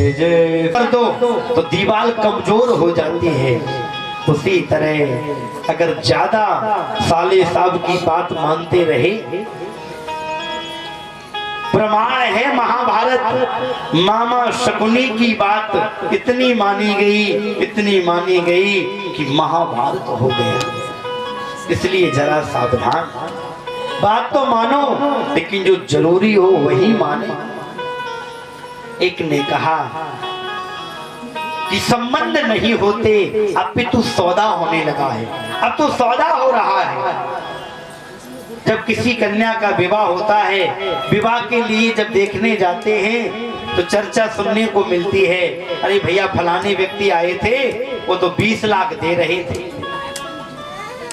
जय जय कर दो तो दीवार कमजोर हो जाती है। उसी तरह अगर ज्यादा साले साहब की बात मानते रहे, प्रमाण है महाभारत, मामा शकुनी की बात इतनी मानी गई कि महाभारत हो गया। इसलिए जरा सावधान, बात तो मानो लेकिन जो जरूरी हो वही माने। एक ने कहा कि संबंध नहीं होते, अब भी तू सौदा होने लगा है, अब तो सौदा हो रहा है। जब किसी कन्या का विवाह होता है, विवाह के लिए जब देखने जाते हैं तो चर्चा सुनने को मिलती है, अरे भैया फलाने व्यक्ति आए थे, वो तो 20 लाख दे रहे थे।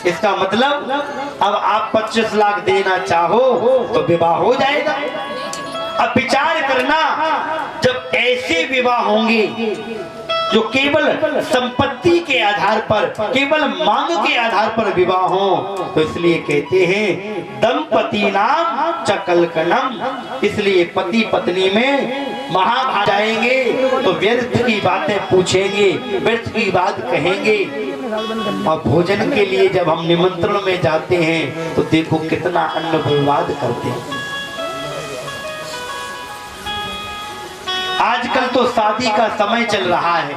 इसका मतलब अब आप 25 लाख देना चाहो तो विवाह हो जाएगा। अब विचार करना, जब ऐसे विवाह होंगे जो केवल संपत्ति के आधार पर, केवल मांग के आधार पर विवाह हो, तो इसलिए कहते हैं दंपति नाम चकलकनम। इसलिए पति पत्नी में महाभारत जाएंगे तो व्यर्थ की बातें पूछेंगे, व्यर्थ की बात कहेंगे। और भोजन के लिए जब हम निमंत्रण में जाते हैं तो देखो कितना अन्न बर्बाद करते हैं। आजकल तो शादी का समय चल रहा है,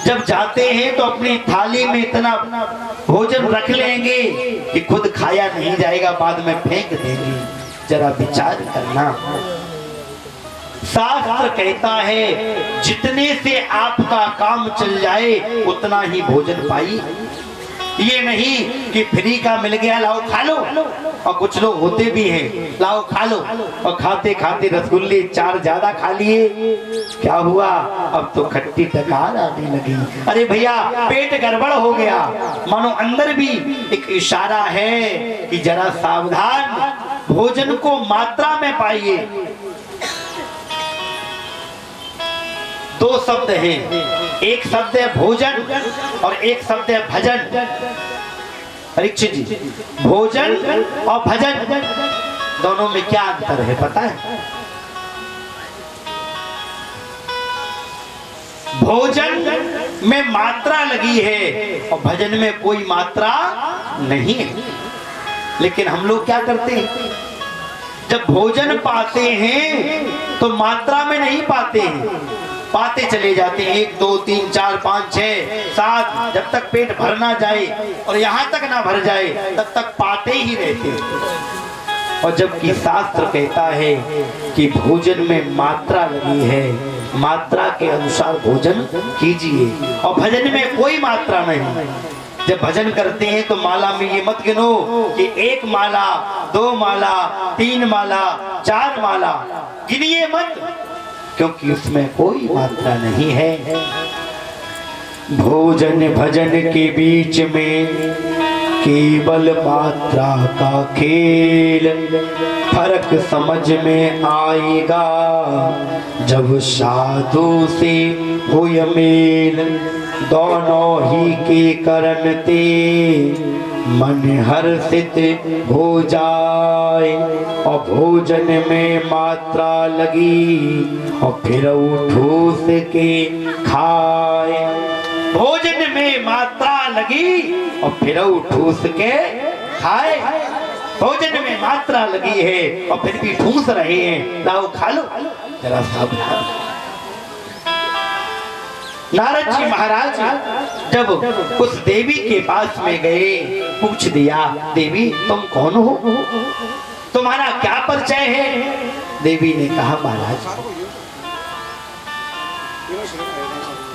जब जाते हैं तो अपनी थाली में इतना भोजन रख लेंगे कि खुद खाया नहीं जाएगा, बाद में फेंक देंगे। जरा विचार करना, शास्त्र कहता है जितने से आपका काम चल जाए उतना ही भोजन पाइए। ये नहीं कि फ्री का मिल गया लाओ खा लो, और कुछ लोग होते भी हैं लाओ खा लो, और खाते खाते रसगुल्ले 4 ज्यादा खा लिए, क्या हुआ अब तो खट्टी डकार आने लगी। अरे भैया पेट गड़बड़ हो गया, मानो अंदर भी एक इशारा है कि जरा सावधान, भोजन को मात्रा में पाइए। 2 शब्द हैं, एक शब्द है भोजन और एक शब्द है भजन। परीक्षित जी, भोजन और भजन दोनों में क्या अंतर है पता है? भोजन में मात्रा लगी है और भजन में कोई मात्रा नहीं है। लेकिन हम लोग क्या करते हैं, जब भोजन पाते हैं तो मात्रा में नहीं पाते हैं, पाते चले जाते हैं 1 2 3 4 5 6 7, जब तक पेट भर ना जाए और यहाँ तक ना भर जाए तब तक पाते ही रहते हैं। और जबकि शास्त्र कहता है कि भोजन में मात्रा लगी है, मात्रा के अनुसार भोजन कीजिए, और भजन में कोई मात्रा नहीं। जब भजन करते हैं तो माला में ये मत गिनो कि 1 माला 2 माला 3 माला 4 माला, गिनिए मत, क्योंकि उसमें कोई मात्रा नहीं है। भोजन भजन के बीच में केवल मात्रा का खेल, फर्क समझ में आएगा जब साधु से हो मेल। दोनों ही के कारण ते मन हर्षित हो जाए, और भोजन में मात्रा लगी और फिर ठूस के खाए। भोजन में मात्रा लगी और फिर ठूस के खाए। भोजन में मात्रा लगी है और फिर भी ठूस रहे हैं, लाओ खा लो, जरा सावधान। नारद जी महाराज जब उस देवी के पास में गए, पूछ दिया देवी तुम कौन हो, तुम्हारा क्या परिचय है? देवी ने कहा महाराज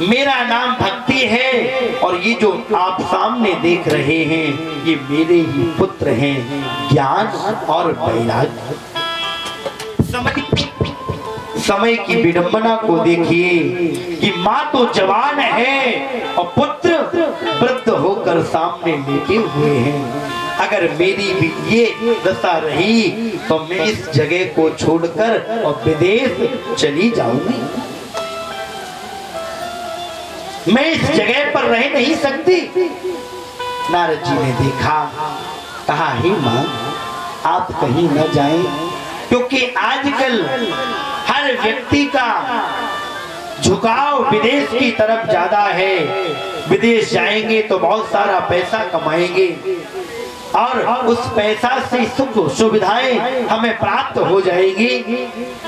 मेरा नाम भक्ति है, और ये जो आप सामने देख रहे हैं ये मेरे ही पुत्र हैं, ज्ञान और वैराग्य। समय की विडंबना को देखिए कि माँ तो जवान है और पुत्र वृद्ध होकर सामने लेटे हुए हैं। अगर मेरी भी ये दशा रही तो मैं इस जगह को छोड़कर और विदेश चली जाऊंगी, मैं इस जगह पर रह नहीं सकती। नारद जी ने देखा, कहा हे माँ आप कहीं न जाएं, क्योंकि आजकल हर व्यक्ति का झुकाव विदेश की तरफ ज्यादा है। विदेश जाएंगे तो बहुत सारा पैसा कमाएंगे और उस पैसा से सुख सुविधाएं हमें प्राप्त हो जाएगी।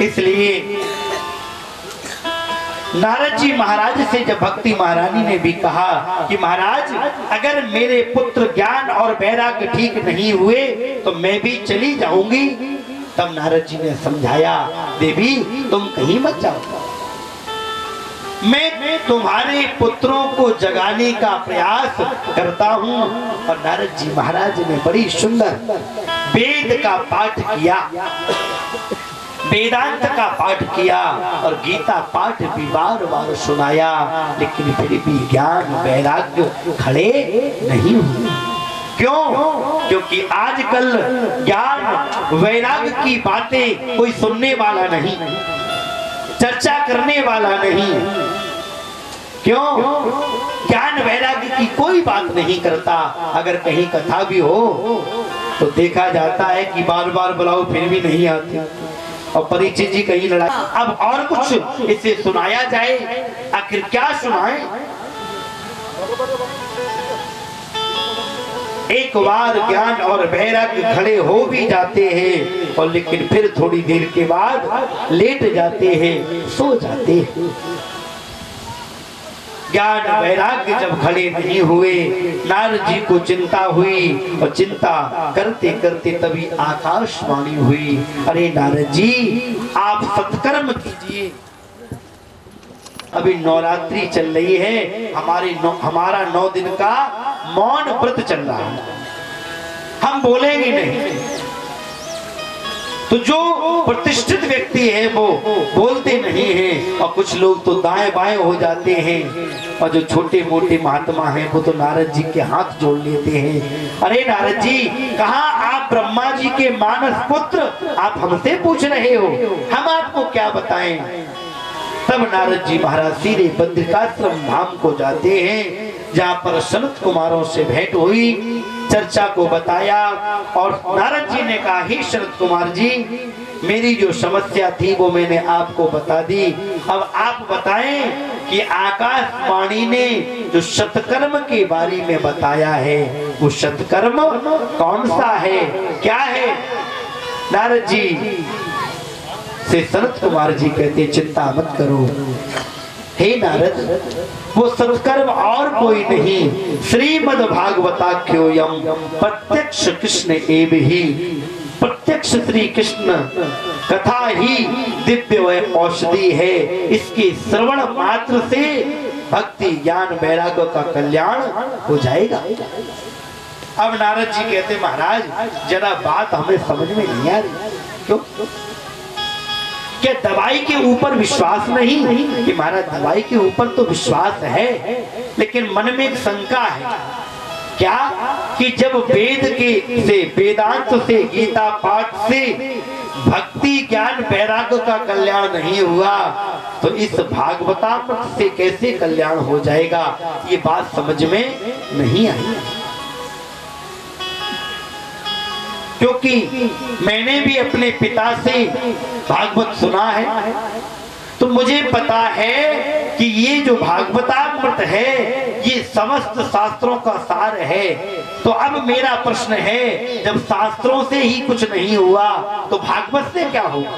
इसलिए नारद जी महाराज से जब भक्ति महारानी ने भी कहा कि महाराज अगर मेरे पुत्र ज्ञान और वैराग्य ठीक नहीं हुए तो मैं भी चली जाऊंगी, तब नारद जी ने समझाया, देवी तुम कहीं मत जाओ, मैं तुम्हारे पुत्रों को जगाने का प्रयास करता हूँ। और नारद जी महाराज ने बड़ी सुंदर वेद का पाठ किया, वेदांत का पाठ किया और गीता पाठ भी बार बार सुनाया, लेकिन फिर भी ज्ञान वैराग्य खड़े नहीं हुए। क्यों? क्योंकि आजकल ज्ञान वैराग्य की बातें कोई सुनने वाला नहीं, चर्चा करने वाला नहीं। क्यों? ज्ञान वैराग्य की कोई बात नहीं करता। अगर कहीं कथा भी हो तो देखा जाता है कि बार बार बुलाओ फिर भी नहीं आती। और परीक्षित जी कहीं लड़ाई, अब और कुछ इसे सुनाया जाए, आखिर क्या सुनाए? एक बार ज्ञान और वैराग्य खड़े हो भी जाते हैं और लेकिन फिर थोड़ी देर के बाद लेट जाते हैं, सो जाते हैं। ज्ञान वैराग्य जब खड़े नहीं हुए, नारद जी को चिंता हुई और चिंता करते करते तभी आकाशवाणी हुई, अरे नारद जी आप सत्कर्म कीजिए। अभी नवरात्रि चल रही है, हमारा 9 दिन का मौन व्रत चल रहा है, हम बोलेंगे नहीं। तो जो प्रतिष्ठित व्यक्ति है वो बोलते नहीं हैं और कुछ लोग तो दाएं बाएं हो जाते हैं, और जो छोटे मोटे महात्मा हैं वो तो नारद जी के हाथ जोड़ लेते हैं। अरे नारद जी, कहाँ आप ब्रह्मा जी के मानस पुत्र, आप हमसे पूछ रहे हो, हम आपको क्या बताएं? तब नारद जी महाराज सीधे बद्रिकाश्रम धाम को जाते हैं, जहाँ पर सनत कुमारों से भेंट हुई, चर्चा को बताया और नारद जी ने कहा, हे सनत कुमार जी, मेरी जो समस्या थी वो मैंने आपको बता दी। अब आप बताएं कि आकाशवाणी ने जो सत्कर्म के बारे में बताया है वो सत्कर्म कौन सा है, क्या है? नारद जी से सनत कुमार जी कहते, चिंता मत करो हे नारद, वो सत्कर्म और कोई नहीं, श्रीमद् भागवताख्योयम प्रत्यक्ष कृष्ण एव ही, प्रत्यक्ष श्री कृष्ण कथा ही दिव्य औषधि है। इसके श्रवण मात्र से भक्ति ज्ञान वैराग्य का कल्याण हो जाएगा। अब नारद जी कहते, महाराज जरा बात हमें समझ में नहीं आ रही। क्यों? क्या दवाई के ऊपर विश्वास नहीं? कि महाराज दवाई के ऊपर तो विश्वास है, लेकिन मन में एक शंका है। क्या? कि जब वेद के से, वेदांत से, गीता पाठ से भक्ति ज्ञान वैराग्य का कल्याण नहीं हुआ तो इस भागवतामृत से कैसे कल्याण हो जाएगा? ये बात समझ में नहीं आई। क्योंकि मैंने भी अपने पिता से भागवत सुना है, तो मुझे पता है कि ये जो भागवतामृत है ये समस्त शास्त्रों का सार है। तो अब मेरा प्रश्न है, जब शास्त्रों से ही कुछ नहीं हुआ तो भागवत से क्या होगा?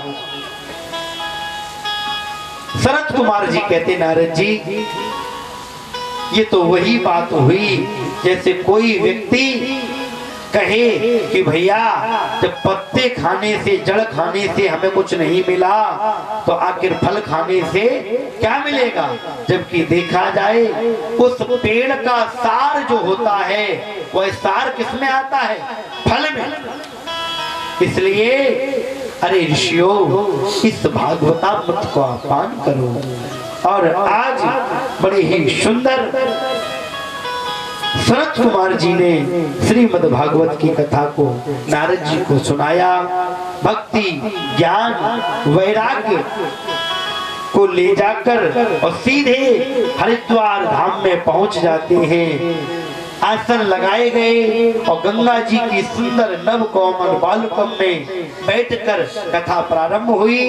सनत कुमार जी कहते, नारद जी ये तो वही बात हुई जैसे कोई व्यक्ति कहे कि भैया जब पत्ते खाने से, जड़ खाने से हमें कुछ नहीं मिला तो आखिर फल खाने से क्या मिलेगा? जबकि देखा जाए उस पेड़ का सार जो होता है वह सार किसमें आता है? फल में। इसलिए अरे ऋषियों, इस भागवतामृत को पान करो। और आज बड़े ही सुंदर सनत कुमार जी ने श्रीमद् भागवत की कथा को नारद जी को सुनाया। भक्ति ज्ञान वैराग्य को ले जाकर और सीधे हरिद्वार धाम में पहुंच जाते हैं। आसन लगाए गए और गंगा जी की सुंदर नव कोमल बालुकम में बैठकर कथा प्रारंभ हुई।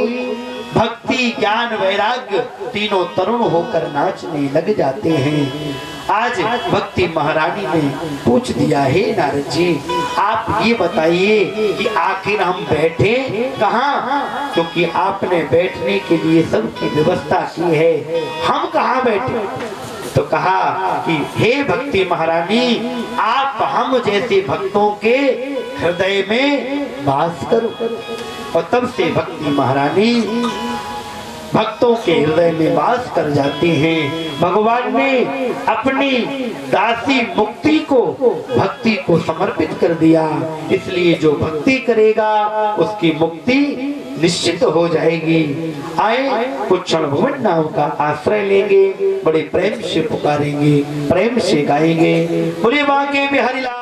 भक्ति ज्ञान वैराग्य तीनों तरुण होकर नाचने लग जाते हैं। आज भक्ति महारानी ने पूछ दिया, हे नारद जी आप ये बताइए कि आखिर हम बैठे कहाँ, क्योंकि आपने बैठने के लिए सबकी व्यवस्था की है, हम कहाँ बैठे। तो कहा कि हे भक्ति महारानी आप हम जैसे भक्तों के हृदय में वास करो। और तब से भक्ति महारानी भक्तों के हृदय में वास कर जाते हैं। भगवान ने अपनी दासी मुक्ति को भक्ति को समर्पित कर दिया, इसलिए जो भक्ति करेगा उसकी मुक्ति निश्चित हो जाएगी। आए कुछ क्षण भुवन नाम का आश्रय लेंगे, बड़े प्रेम से पुकारेंगे, प्रेम से गाएंगे। बोले बांके बिहारी लाल।